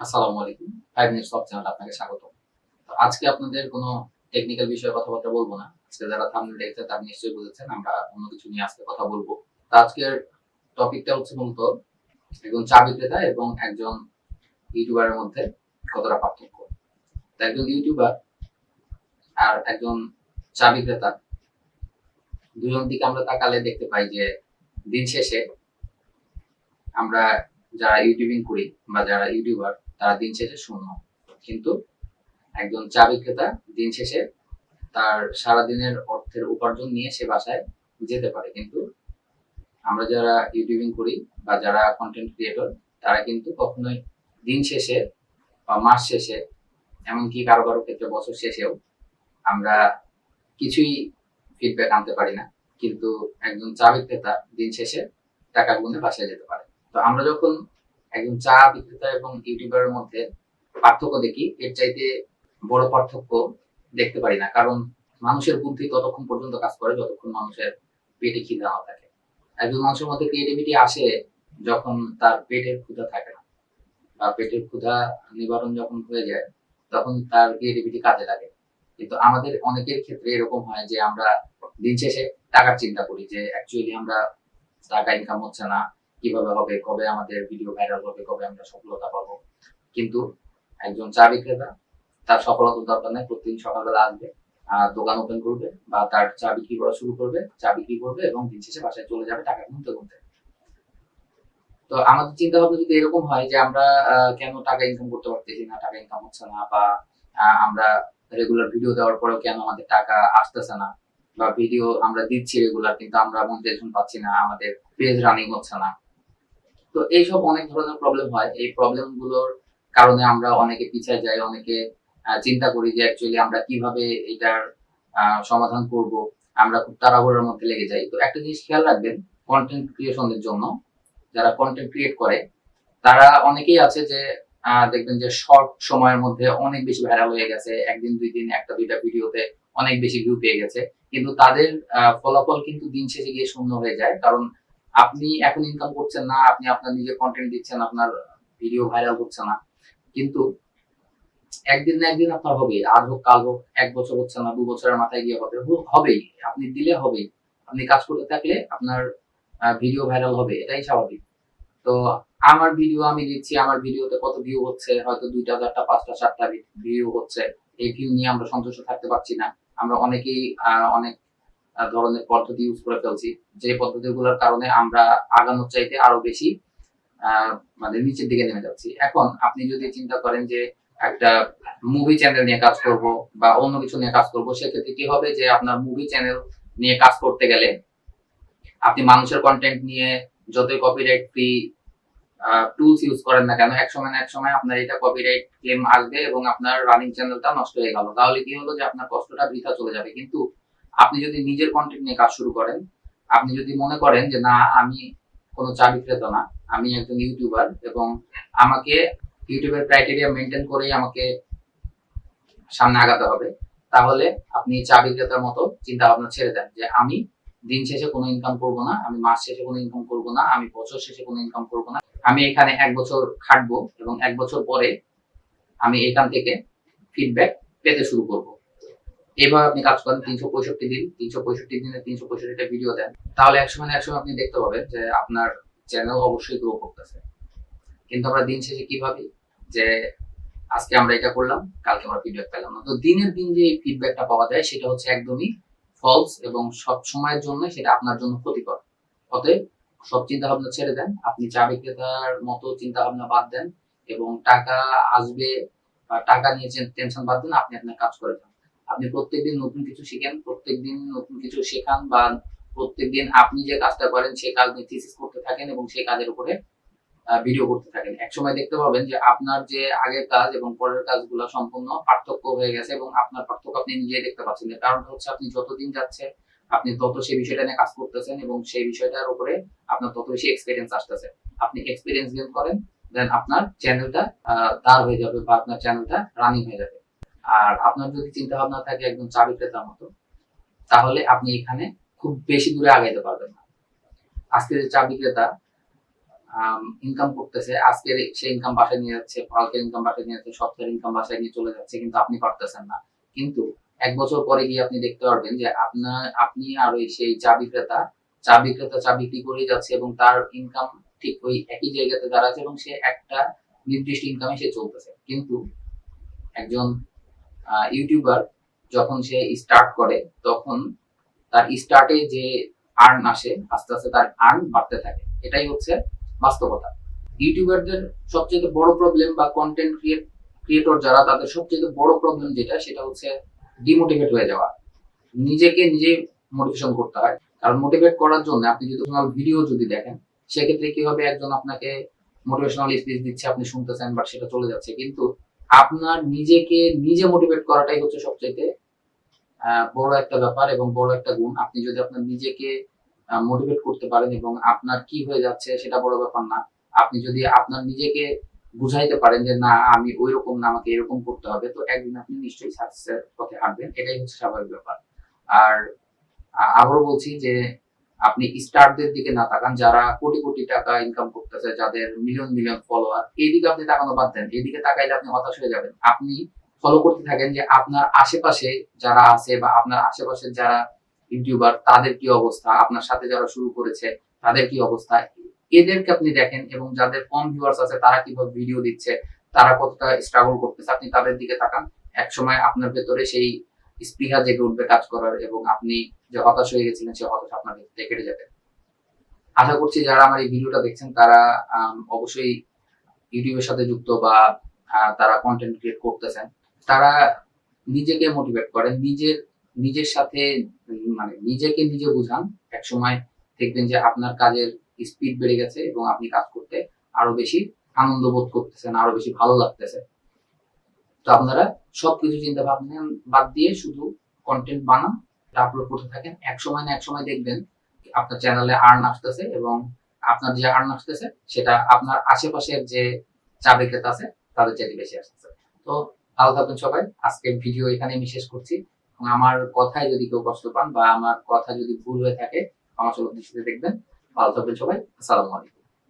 আসসালামু আলাইকুম। 5 minutes of চ্যানেলে আপনাকে স্বাগত। তো আজকে আপনাদের কোনো টেকনিক্যাল বিষয়ে কথাবার্তা বলব না। আজকে যারা থাম্বনেল দেখেছেন তারা নিশ্চয়ই বুঝেছেন আমরা অন্য কিছু নিয়ে আজকে কথা বলব। তো আজকের টপিকটা হচ্ছে মূলত একজন চা বিক্রেতা এবং একজন ইউটিউবারের মধ্যে কতটা পার্থক্য। তো একজন ইউটিউবার আর একজন চা বিক্রেতা দুজন দিকে আমরা তাকালে দেখতে পাই যে দিন শেষে আমরা যারা ইউটিউবিং করি বা যারা ইউটিউবার তারা দিন শেষে শূন্য। কিন্তু একজন চা বিক্রেতা দিন শেষে তার সারাদিনের অর্থের উপার্জন নিয়ে সে বাসায় যেতে পারে। কিন্তু আমরা যারা ইউটিউবিং করি বা যারা কন্টেন্ট ক্রিয়েটর তারা কিন্তু কখনোই দিন শেষে বা মাস শেষে এমনকি কারো কারো ক্ষেত্রে বছর শেষেও আমরা কিছুই ফিডব্যাক আনতে পারি না। কিন্তু একজন চা বিক্রেতা দিন শেষে টাকা গুনে বাসায় যেতে পারে। তো আমরা যখন একজন চা বিক্রেতা এবং ইউটিউবারের মধ্যে পার্থক্য দেখি, এর চাইতে বড় পার্থক্য দেখতে পারি না। কারণ মানুষের বুদ্ধি ততক্ষণ পর্যন্ত কাজ করে যতক্ষণ মানুষের পেটে খিদা না থাকে। একজন মানুষের মধ্যে ক্রিয়েটিভিটি আসে যখন তার পেটের ক্ষুধা থাকে না, বা পেটের ক্ষুধা নিবারণ যখন হয়ে যায় তখন তার ক্রিয়েটিভিটি কাজে লাগে। কিন্তু আমাদের অনেকের ক্ষেত্রে এরকম হয় যে আমরা দিন শেষে টাকার চিন্তা করি, যে অ্যাকচুয়ালি আমরা টাকা ইনকাম হচ্ছে না, কিভাবে হবে, কবে আমাদের ভিডিও ভাইরাল হবে, কবে আমরা সফলতা পাবো। কিন্তু একজন চা বিক্রেতা তার সফলতার দরকার নেই, প্রতিদিন সকালবেলা আসবে, দোকান ওপেন করবে বা তার চা বিক্রি করা শুরু করবে, চা বিক্রি করবে এবং দিন শেষে বাসায় চলে যাবে টাকা গুনতে গুনতে। তো আমাদের চিন্তা ভাবনা যদি এরকম হয় যে আমরা কেন টাকা ইনকাম করতে পারতেছি না, টাকা ইনকাম হচ্ছে না, বা আমরা রেগুলার ভিডিও দেওয়ার পরেও কেন আমাদের টাকা আসতেছে না, বা ভিডিও আমরা দিচ্ছি রেগুলার কিন্তু আমরা মনিটাইজেশন পাচ্ছি না, আমাদের পেজ রানিং হচ্ছে না। তো এইসব অনেক ধরনের প্রবলেম হয়। এই প্রবলেম গুলোর কারণে আমরা অনেকে পিছিয়ে যাই, অনেকে চিন্তা করি যে অ্যাকচুয়ালি আমরা কিভাবে এটার সমাধান করব। আমরা খুব তাড়াহুড়োর মধ্যে লেগে যাই। তো একটা জিনিস খেয়াল রাখবেন, কন্টেন্ট ক্রিয়েশনের জন্য যারা কন্টেন্ট ক্রিয়েট করে তারা অনেকেই আছে যে দেখবেন যে শর্ট সময়ের মধ্যে অনেক বেশি ভাইরাল হয়ে গেছে, একদিন দুই দিন একটা দুইটা ভিডিওতে অনেক বেশি ভিউ পেয়ে গেছে। কিন্তু তাদের ফলাফল কিন্তু দিন শেষে গিয়ে শূন্য হয়ে যায়। কারণ আপনি এখন ইনকাম করছেন না, আপনি আপনার নিজের কন্টেন্ট দিচ্ছেন, আপনার ভিডিও ভাইরাল হচ্ছে না, কিন্তু একদিন না একদিন আপনার হবে, আজ হোক কাল হোক, 1 বছর হচ্ছে না, 2 বছরের মাথায় গিয়ে হবে, হবেই। আপনি দিলে হবেই, আপনি কাজ করতে থাকলে আপনার ভিডিও ভাইরাল হবে, এটাই স্বাভাবিক। তো আমার ভিডিও আমি দিচ্ছি, আমার ভিডিওতে কত ভিউ হচ্ছে, হয়তো 2টা 4টা 5টা 7টা ভিউ হচ্ছে। এই ভিউ নিয়ে আমরা সন্তুষ্ট থাকতে পারছি না। আমরা অনেকেই অনেক ধরনের পদ্ধতি ইউজ করে ফেলছি, যে পদ্ধতিগুলোর কারণে আমরা আগানোর চাইতে আরো বেশি মানে নিচের দিকে নেমে যাচ্ছি। এখন আপনি যদি চিন্তা করেন যে একটা মুভি চ্যানেল নিয়ে কাজ করব বা অন্য কিছু নিয়ে কাজ করব, সেক্ষেত্রে কি হবে যে আপনার মুভি চ্যানেল নিয়ে কাজ করতে গেলে আপনি মানুষের কন্টেন্ট নিয়ে যতই কপিরাইট ফ্রি টুলস ইউজ করেন না কেন, একসময় না একসময় আপনার এটা কপিরাইট ক্লেম আসবে এবং আপনার রানিং চ্যানেলটা নষ্ট হয়ে গেল। তাহলে কি হলো যে আপনার কষ্টটা বৃথা চলে যাবে। কিন্তু আপনি যদি নিজের কন্টেন্ট নিয়ে কাজ শুরু করেন, আপনি যদি মনে করেন যে না, আমি কোনো চা বিক্রেতা না, আমি একজন ইউটিউবার এবং আমাকে ইউটিউবের ক্রাইটেরিয়া মেনটেন করেই আমাকে সামনে আগাতে হবে, তাহলে আপনি চা বিক্রেতার মতো চিন্তা ভাবনা ছেড়ে দেন যে আমি দিন শেষে কোনো ইনকাম করব না, আমি মাস শেষে কোনো ইনকাম করব না, আমি বছর শেষে কোনো ইনকাম করব না। আমি এখানে 1 বছর খাটবো এবং 1 বছর পরে আমি এখান থেকে ফিডব্যাক পেতে শুরু করব। এভাবে আপনি কাজ করেন 365 দিন, 365 দিনে 365টা ভিডিও দেন, তাহলে একসময় না একসময় আপনি দেখতে পাবেন যে আপনার চ্যানেল অবশ্যই গ্রো করতেছে। কিন্তু আমরা দিন শেষে কি ভাবি যে আজকে আমরা এটা করলাম, কালকে আমরা ফিডব্যাক পেলাম না। তো দিনের দিন যে ফিডব্যাকটা পাওয়া যায় সেটা হচ্ছে একদমই ফলস এবং সব সময়ের জন্য সেটা আপনার জন্য ক্ষতিকর। অতএব সব চিন্তা ভাবনা ছেড়ে দেন, আপনি চা বিক্রেতার মতো চিন্তা ভাবনা বাদ দেন এবং টাকা আসবে বা টাকা নিয়ে টেনশন বাদ দেন, আপনি আপনার কাজ করে যান। আপনি প্রত্যেকদিন নতুন কিছু শিখেন, প্রত্যেকদিন নতুন কিছু শেখান, বা প্রত্যেকদিন আপনি যে কাজটা করেন সেই কাজ নিয়ে থিসিস করতে থাকেন এবং সেই কাজের উপরে ভিডিও করতে থাকেন। একসময় দেখতে পাবেন যে আপনার যে আগের কাজ এবং পরের কাজগুলো সম্পূর্ণ পার্থক্য হয়ে গেছে এবং আপনার পার্থক্য আপনি নিজেই দেখতে পাচ্ছেন। এর কারণটা হচ্ছে আপনি যতদিন যাচ্ছে আপনি তত সেই বিষয়টা নিয়ে কাজ করতেছেন এবং সেই বিষয়টার উপরে আপনার তত বেশি এক্সপেরিয়েন্স আসতেছে। আপনি এক্সপেরিয়েন্স গেইন করেন, দেন আপনার চ্যানেলটা দাঁড় হয়ে যাবে বা আপনার চ্যানেলটা রানিং হয়ে যাবে। আর আপনার যদি চিন্তা ভাবনা থাকে একদম চা বিক্রেতার মতো, তাহলে আপনি এখানে খুব বেশি দূরে আগাইতে পারবেন না। আজকে যে চা বিক্রেতা ইনকাম করতেছে, আজকের সে ইনকাম বাসায় নিয়ে যাচ্ছে, কালকের ইনকাম বাসায় নিয়ে যাচ্ছে, সপ্তাহের ইনকাম বাসায় নিয়ে চলে যাচ্ছে, কিন্তু আপনি পারতেছেন না। কিন্তু ১ বছর পরে গিয়ে আপনি দেখতে পারবেন যে আপনি আর ওই সেই চা বিক্রেতা চা বিক্রি করেই যাচ্ছে এবং তার ইনকাম ঠিক ওই একই জায়গাতে দাঁড়াচ্ছে এবং সে একটা নির্দিষ্ট ইনকামে সে চলতেছে। কিন্তু একজন ইউটিউবার যখন সে স্টার্ট করে তখন তার স্টার্টে যে আর্ন আসে আস্তে আস্তে তার আর্ন বাড়তে থাকে। এটাই হচ্ছে বাস্তবতা। ইউটিউবারদের সবচেয়ে বড় প্রবলেম বা কন্টেন্ট ক্রিয়েটর যারা তাদের সবচেয়ে বড় প্রবলেম যেটা সেটা হচ্ছে ডিমোটিভেট হয়ে যাওয়া। নিজেকে নিজে মোটিভেশন করতে হয়। কারণ মোটিভেট করার জন্য আপনি যদি ভিডিও যদি দেখেন সেক্ষেত্রে কি হবে, একজন আপনাকে মোটিভেশনাল স্পিচ দিচ্ছে, আপনি শুনতেছেন বাট সেটা চলে যাচ্ছে। কিন্তু আপনার নিজেকে নিজে মোটিভেট করাটাই হচ্ছে সবচাইতে বড় একটা ব্যাপার এবং বড় একটা গুণ। আপনি যদি আপনার নিজেকে মোটিভেট করতে পারেন এবং আপনার কি হয়ে যাচ্ছে সেটা বড় ব্যাপার না। আপনি যদি আপনার নিজেকে বুঝাইতে পারেন যে না আমি ওইরকম না, আমাকে এরকম করতে হবে, তো একদিন আপনি নিশ্চয়ই সাকসেসের পথে হাঁটবেন। এটাই হচ্ছে স্বাভাবিক ব্যাপার। আর আবারও বলছি যে আপনি স্টারদের দিকে না তাকান যারা কোটি কোটি টাকা ইনকাম করতেছে, যাদের মিলিয়ন মিলিয়ন ফলোয়ার, এইদিকে আপনি তাকানো বাদ দেন। এইদিকে তাকাইলে আপনি হতাশ হয়ে যাবেন। আপনি ফলো করতে থাকেন যে আপনার আশেপাশে যারা আছে বা আপনার আশেপাশে যারা ইউটিউবার তাদের কি অবস্থা, আপনার সাথে যারা শুরু করেছে তাদের কি অবস্থা, এদেরকে আপনি দেখেন এবং যাদের কম ভিউয়ার্স আছে তারা কিভাবে ভিডিও দিচ্ছে, তারা কতটা স্ট্রাগল করতেছে, আপনি তাদের দিকে তাকান। একসময় আপনার ভেতরে সেই স্পৃহা জেগে উঠবে কাজ করার এবং আপনি যে হতাশ হয়ে গেছিলেন সেই হতাশা আপনার ভেতর কেটে যাবে। আশা করছি যারা আমার এই ভিডিওটা দেখছেন তারা অবশ্যই ইউটিউবের সাথে যুক্ত বা তারা কন্টেন্ট ক্রিয়েট করতেছেন। তারা নিজেকে মোটিভেট করেন, নিজের সাথে মানে নিজেকে নিজে বুঝান। একসময় দেখবেন যে আপনার কাজের স্পিড বেড়ে গেছে এবং আপনি কাজ করতে আরো বেশি আনন্দ বোধ করতেছেন, আরো বেশি ভালো লাগতেছে। তো আপনারা সবকিছু চিন্তা ভাবনা বাদ দিয়ে শুধু কন্টেন্ট বানান, আপলোড করতে থাকেন। এক সময় না এক সময় দেখবেন আপনার চ্যানেলে আর্ন আসতেছে এবং আপনার যে আর্ন আসতেছে সেটা আপনার আশেপাশের যে চা বিক্রেতা আছে তাদের চাইতে বেশি আসতেছে। তো ভালো থাকবেন সবাই। আজকের ভিডিও এখানে আমি শেষ করছি। এবং আমার কথায় যদি কেউ কষ্ট পান বা আমার কথা যদি ভুল হয়ে থাকে ক্ষমা সুন্দর দৃষ্টিতে দেখবেন। ভালো থাকবেন সবাই। আসসালামু আলাইকুম।